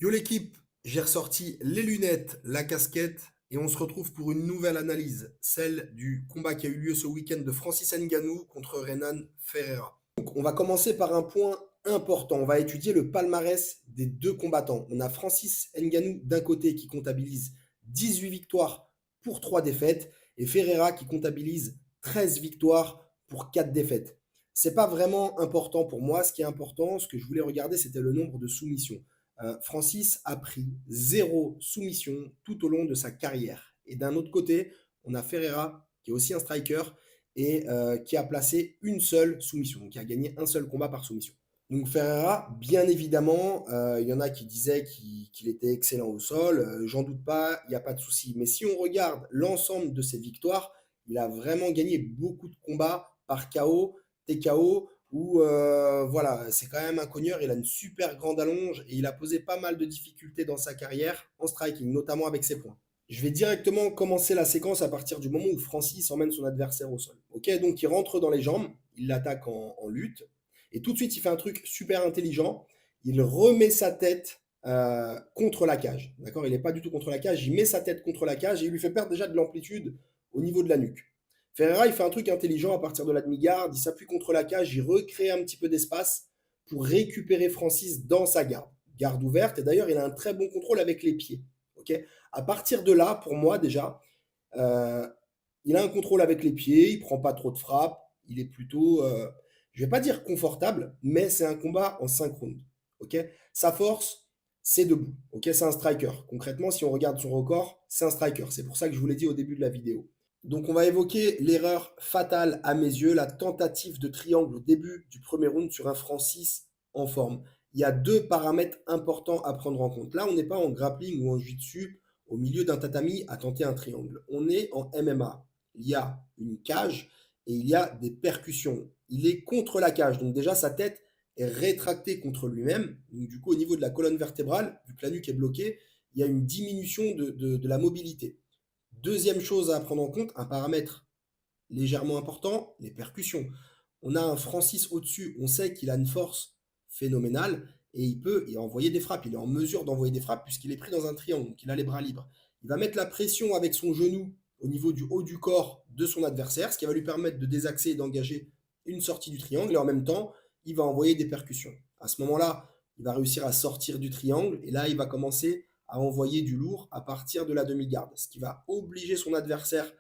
Yo l'équipe, j'ai ressorti les lunettes, la casquette et on se retrouve pour une nouvelle analyse, celle du combat qui a eu lieu ce week-end de Francis Ngannou contre Renan Ferreira. Donc on va commencer par un point important, on va étudier le palmarès des deux combattants. On a Francis Ngannou d'un côté qui comptabilise 18 victoires pour 3 défaites et Ferreira qui comptabilise 13 victoires pour 4 défaites. C'est pas vraiment important pour moi, ce qui est important, ce que je voulais regarder c'était le nombre de soumissions. Francis a pris zéro soumission tout au long de sa carrière. Et d'un autre côté, on a Ferreira, qui est aussi un striker, et qui a placé une seule soumission, donc qui a gagné un seul combat par soumission. Donc Ferreira, bien évidemment, il y en a qui disaient qu'il était excellent au sol, j'en doute pas, il n'y a pas de souci. Mais si on regarde l'ensemble de ses victoires, il a vraiment gagné beaucoup de combats par KO, TKO, où voilà, c'est quand même un cogneur, il a une super grande allonge et il a posé pas mal de difficultés dans sa carrière en striking, notamment avec ses points. Je vais directement commencer la séquence à partir du moment où Francis emmène son adversaire au sol. Ok, donc il rentre dans les jambes, il l'attaque en lutte, et tout de suite il fait un truc super intelligent, il remet sa tête contre la cage. D'accord, il n'est pas du tout contre la cage, il met sa tête contre la cage et il lui fait perdre déjà de l'amplitude au niveau de la nuque. Ferreira, il fait un truc intelligent à partir de la demi-garde, il s'appuie contre la cage, il recrée un petit peu d'espace pour récupérer Francis dans sa garde. Garde ouverte, et d'ailleurs, il a un très bon contrôle avec les pieds. Okay, à partir de là, pour moi, déjà, euh, il a un contrôle avec les pieds, il prend pas trop de frappes, il est plutôt, je vais pas dire confortable, mais c'est un combat en 5 rounds. Okay, sa force, c'est debout. Okay, c'est un striker. Concrètement, si on regarde son record, c'est un striker. C'est pour ça que je vous l'ai dit au début de la vidéo. Donc on va évoquer l'erreur fatale à mes yeux, la tentative de triangle au début du premier round sur un Francis en forme. Il y a deux paramètres importants à prendre en compte. Là, on n'est pas en grappling ou en jiu-jitsu au milieu d'un tatami à tenter un triangle. On est en MMA. Il y a une cage et il y a des percussions. Il est contre la cage, donc déjà sa tête est rétractée contre lui-même. Donc du coup, au niveau de la colonne vertébrale, vu que la nuque est bloquée, il y a une diminution de la mobilité. Deuxième chose à prendre en compte, un paramètre légèrement important, les percussions. On a un Francis au-dessus, on sait qu'il a une force phénoménale et il peut envoyer des frappes. Il est en mesure d'envoyer des frappes puisqu'il est pris dans un triangle, donc il a les bras libres. Il va mettre la pression avec son genou au niveau du haut du corps de son adversaire, ce qui va lui permettre de désaxer et d'engager une sortie du triangle et en même temps, il va envoyer des percussions. À ce moment-là, il va réussir à sortir du triangle et là, il va commencer à envoyer du lourd à partir de la demi-garde, ce qui va obliger son adversaire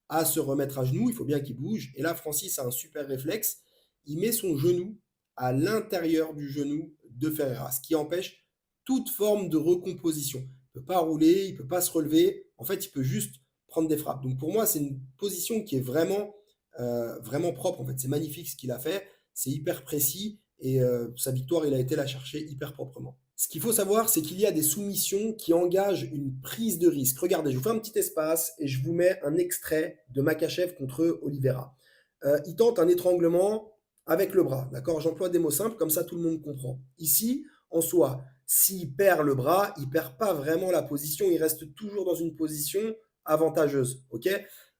à se remettre à genoux, il faut bien qu'il bouge. Et là, Francis a un super réflexe. Il met son genou à l'intérieur du genou de Ferreira, ce qui empêche toute forme de recomposition. Il ne peut pas rouler, il ne peut pas se relever. En fait, il peut juste prendre des frappes. Donc pour moi, c'est une position qui est vraiment propre. En fait, c'est magnifique ce qu'il a fait. C'est hyper précis et sa victoire, il a été la chercher hyper proprement. Ce qu'il faut savoir, c'est qu'il y a des soumissions qui engagent une prise de risque. Regardez, je vous fais un petit espace et je vous mets un extrait de Makachev contre Oliveira. Il tente un étranglement avec le bras, d'accord? J'emploie des mots simples, comme ça tout le monde comprend. Ici, en soi, s'il perd le bras, il perd pas vraiment la position, il reste toujours dans une position avantageuse, ok?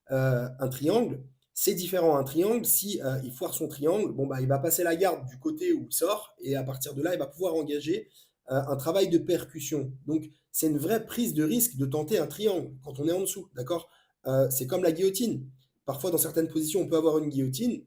Un triangle, c'est différent. Un triangle, si il foire son triangle, bon bah il va passer la garde du côté où il sort et à partir de là, il va pouvoir engager un travail de percussion. Donc, c'est une vraie prise de risque de tenter un triangle quand on est en dessous, d'accord? C'est comme la guillotine. Parfois, dans certaines positions, on peut avoir une guillotine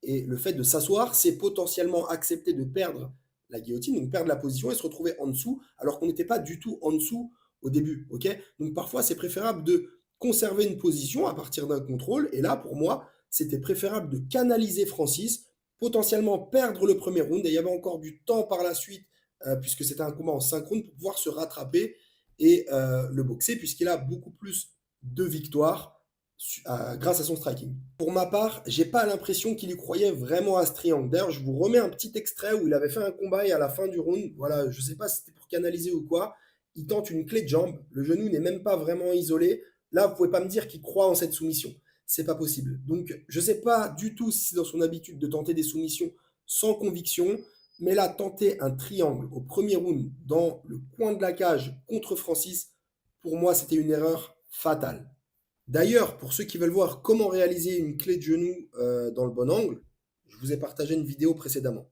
et le fait de s'asseoir, c'est potentiellement accepter de perdre la guillotine, donc perdre la position et se retrouver en dessous, alors qu'on n'était pas du tout en dessous au début, ok? Donc parfois, c'est préférable de conserver une position à partir d'un contrôle, et là, pour moi, c'était préférable de canaliser Francis, potentiellement perdre le premier round, et il y avait encore du temps par la suite puisque c'était un combat en synchrone, pour pouvoir se rattraper et le boxer, puisqu'il a beaucoup plus de victoires grâce à son striking. Pour ma part, j'ai pas l'impression qu'il y croyait vraiment à ce triangle. D'ailleurs, je vous remets un petit extrait où il avait fait un combat et à la fin du round, voilà, je sais pas si c'était pour canaliser ou quoi, il tente une clé de jambe, le genou n'est même pas vraiment isolé. Là, vous pouvez pas me dire qu'il croit en cette soumission. C'est pas possible. Donc, je sais pas du tout si c'est dans son habitude de tenter des soumissions sans conviction. Mais là, tenter un triangle au premier round dans le coin de la cage contre Francis, pour moi, c'était une erreur fatale. D'ailleurs, pour ceux qui veulent voir comment réaliser une clé de genou dans le bon angle, je vous ai partagé une vidéo précédemment.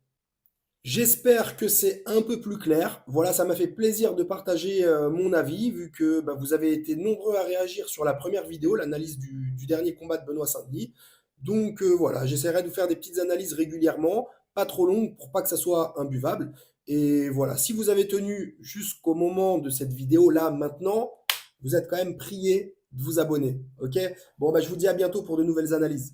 J'espère que c'est un peu plus clair. Voilà, ça m'a fait plaisir de partager mon avis, vu que bah, vous avez été nombreux à réagir sur la première vidéo, l'analyse du dernier combat de Benoît Saint-Denis. Donc voilà, j'essaierai de vous faire des petites analyses régulièrement, pas trop longues pour pas que ça soit imbuvable. Et voilà, si vous avez tenu jusqu'au moment de cette vidéo là maintenant, vous êtes quand même prié de vous abonner. Ok? Bon, bah, je vous dis à bientôt pour de nouvelles analyses.